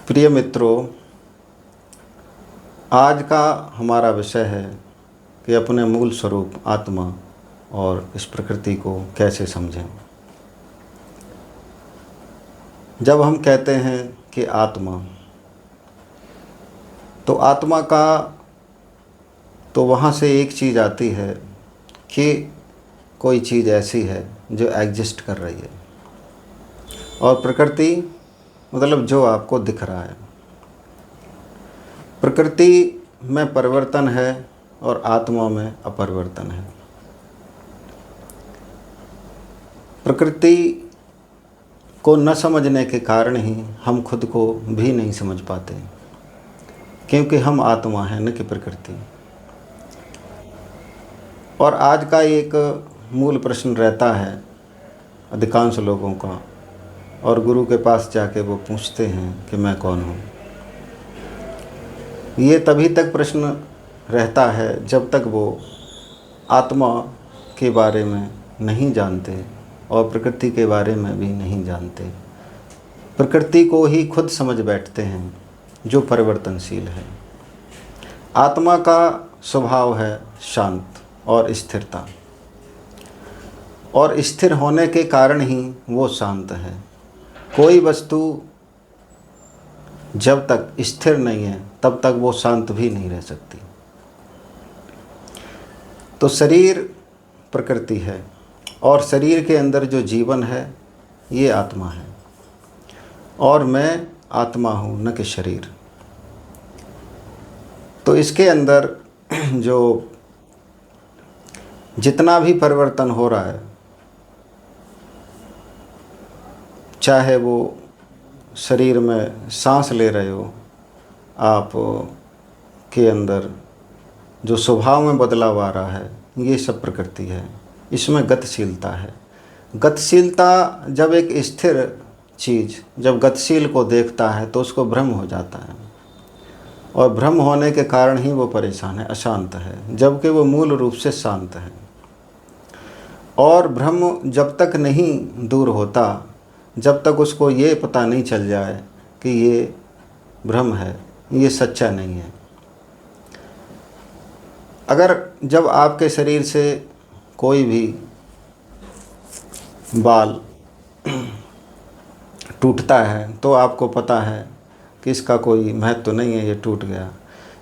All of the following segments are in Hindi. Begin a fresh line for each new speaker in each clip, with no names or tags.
प्रिय मित्रों, आज का हमारा विषय है कि अपने मूल स्वरूप आत्मा और इस प्रकृति को कैसे समझें। जब हम कहते हैं कि आत्मा, तो आत्मा का तो वहाँ से एक चीज़ आती है कि कोई चीज़ ऐसी है जो एग्जिस्ट कर रही है, और प्रकृति मतलब जो आपको दिख रहा है। प्रकृति में परिवर्तन है और आत्मा में अपरिवर्तन है। प्रकृति को न समझने के कारण ही हम खुद को भी नहीं समझ पाते, क्योंकि हम आत्मा हैं न कि प्रकृति। और आज का एक मूल प्रश्न रहता है अधिकांश लोगों का, और गुरु के पास जाके वो पूछते हैं कि मैं कौन हूँ। ये तभी तक प्रश्न रहता है जब तक वो आत्मा के बारे में नहीं जानते और प्रकृति के बारे में भी नहीं जानते। प्रकृति को ही खुद समझ बैठते हैं जो परिवर्तनशील है। आत्मा का स्वभाव है शांत और स्थिरता, और स्थिर होने के कारण ही वो शांत है। कोई वस्तु जब तक स्थिर नहीं है तब तक वो शांत भी नहीं रह सकती। तो शरीर प्रकृति है, और शरीर के अंदर जो जीवन है ये आत्मा है, और मैं आत्मा हूँ न कि शरीर। तो इसके अंदर जो जितना भी परिवर्तन हो रहा है, चाहे वो शरीर में सांस ले रहे हो, आप के अंदर जो स्वभाव में बदलाव आ रहा है, ये सब प्रकृति है। इसमें गतिशीलता है। गतिशीलता जब एक स्थिर चीज़ जब गतिशील को देखता है तो उसको भ्रम हो जाता है, और भ्रम होने के कारण ही वो परेशान है, अशांत है, जबकि वो मूल रूप से शांत है। और भ्रम जब तक नहीं दूर होता, जब तक उसको ये पता नहीं चल जाए कि ये भ्रम है, ये सच्चा नहीं है। अगर जब आपके शरीर से कोई भी बाल टूटता है तो आपको पता है कि इसका कोई महत्व तो नहीं है, ये टूट गया।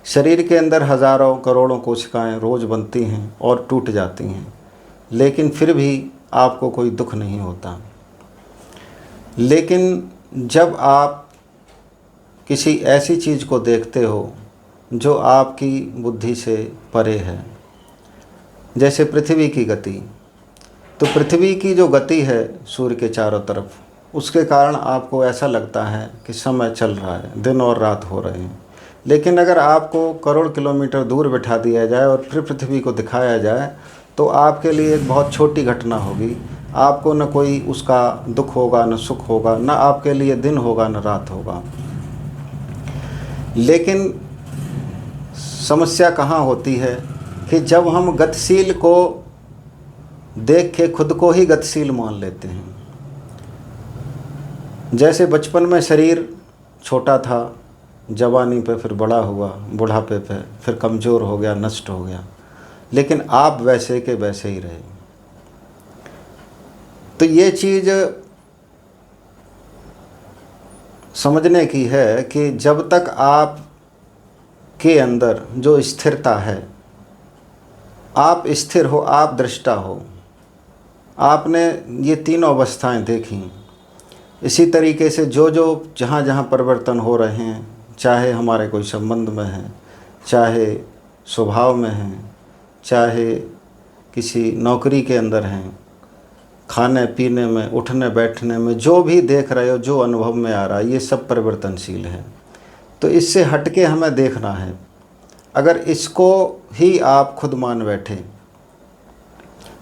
शरीर के अंदर हज़ारों करोड़ों कोशिकाएं रोज़ बनती हैं और टूट जाती हैं, लेकिन फिर भी आपको कोई दुख नहीं होता। लेकिन जब आप किसी ऐसी चीज़ को देखते हो जो आपकी बुद्धि से परे है, जैसे पृथ्वी की गति, तो पृथ्वी की जो गति है सूर्य के चारों तरफ, उसके कारण आपको ऐसा लगता है कि समय चल रहा है, दिन और रात हो रहे हैं। लेकिन अगर आपको करोड़ किलोमीटर दूर बिठा दिया जाए और फिर पृथ्वी को दिखाया जाए, तो आपके लिए एक बहुत छोटी घटना होगी। आपको न कोई उसका दुख होगा, न सुख होगा, न आपके लिए दिन होगा न रात होगा। लेकिन समस्या कहाँ होती है कि जब हम गतिशील को देख के खुद को ही गतिशील मान लेते हैं। जैसे बचपन में शरीर छोटा था, जवानी पे फिर बड़ा हुआ, बुढ़ापे पे फिर कमज़ोर हो गया, नष्ट हो गया, लेकिन आप वैसे के वैसे ही रहे। तो ये चीज़ समझने की है कि जब तक आप के अंदर जो स्थिरता है, आप स्थिर हो, आप दृष्टा हो, आपने ये तीनों अवस्थाएं देखी। इसी तरीके से जो जो जहाँ जहाँ परिवर्तन हो रहे हैं, चाहे हमारे कोई संबंध में है, चाहे स्वभाव में है, चाहे किसी नौकरी के अंदर हैं, खाने पीने में, उठने बैठने में, जो भी देख रहे हो, जो अनुभव में आ रहा है, ये सब परिवर्तनशील है। तो इससे हटके हमें देखना है। अगर इसको ही आप खुद मान बैठे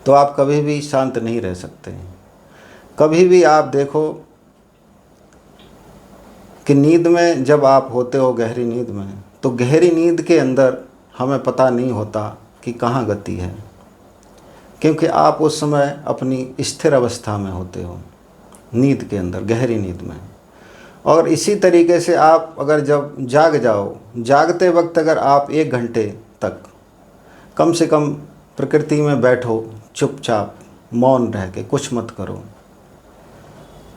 तो आप कभी भी शांत नहीं रह सकते। कभी भी आप देखो कि नींद में जब आप होते हो, गहरी नींद में, तो गहरी नींद के अंदर हमें पता नहीं होता कि कहाँ गति है, क्योंकि आप उस समय अपनी स्थिर अवस्था में होते हो, नींद के अंदर, गहरी नींद में। और इसी तरीके से आप अगर जब जाग जाओ, जागते वक्त अगर आप 1 घंटे तक कम से कम प्रकृति में बैठो, चुपचाप मौन रह के कुछ मत करो,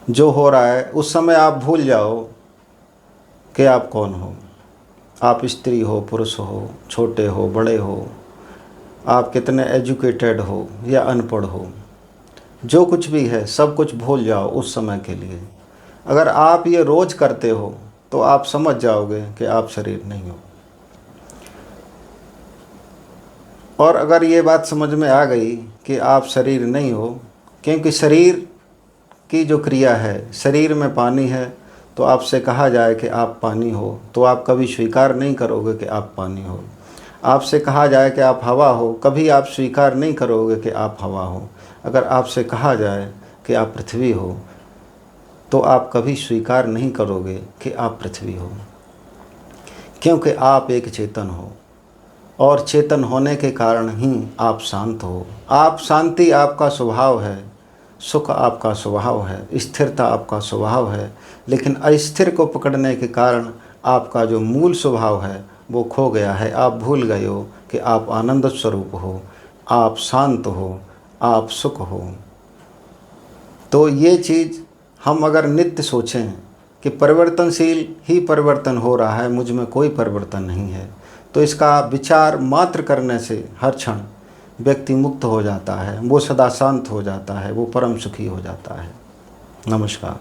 जो हो रहा है उस समय आप भूल जाओ कि आप कौन हो। आप स्त्री हो, पुरुष हो, छोटे हो, बड़े हो, आप कितने एजुकेटेड हो या अनपढ़ हो, जो कुछ भी है सब कुछ भूल जाओ उस समय के लिए। अगर आप ये रोज़ करते हो तो आप समझ जाओगे कि आप शरीर नहीं हो। और अगर ये बात समझ में आ गई कि आप शरीर नहीं हो, क्योंकि शरीर की जो क्रिया है, शरीर में पानी है, तो आपसे कहा जाए कि आप पानी हो तो आप कभी स्वीकार नहीं करोगे कि आप पानी हो। आपसे कहा जाए कि आप हवा हो, कभी आप स्वीकार नहीं करोगे कि आप हवा हो। अगर आपसे कहा जाए कि आप पृथ्वी हो तो आप कभी स्वीकार नहीं करोगे कि आप पृथ्वी हो, क्योंकि आप एक चेतन हो और चेतन होने के कारण ही आप शांत हो। आप शांति आपका स्वभाव है, सुख आपका स्वभाव है, स्थिरता आपका स्वभाव है, लेकिन अस्थिर को पकड़ने के कारण आपका जो मूल स्वभाव है वो खो गया है। आप भूल गए हो कि आप आनंद स्वरूप हो, आप शांत हो, आप सुख हो। तो ये चीज़ हम अगर नित्य सोचें कि परिवर्तनशील ही परिवर्तन हो रहा है, मुझ में कोई परिवर्तन नहीं है, तो इसका विचार मात्र करने से हर क्षण व्यक्ति मुक्त हो जाता है, वो सदा शांत हो जाता है, वो परम सुखी हो जाता है। नमस्कार।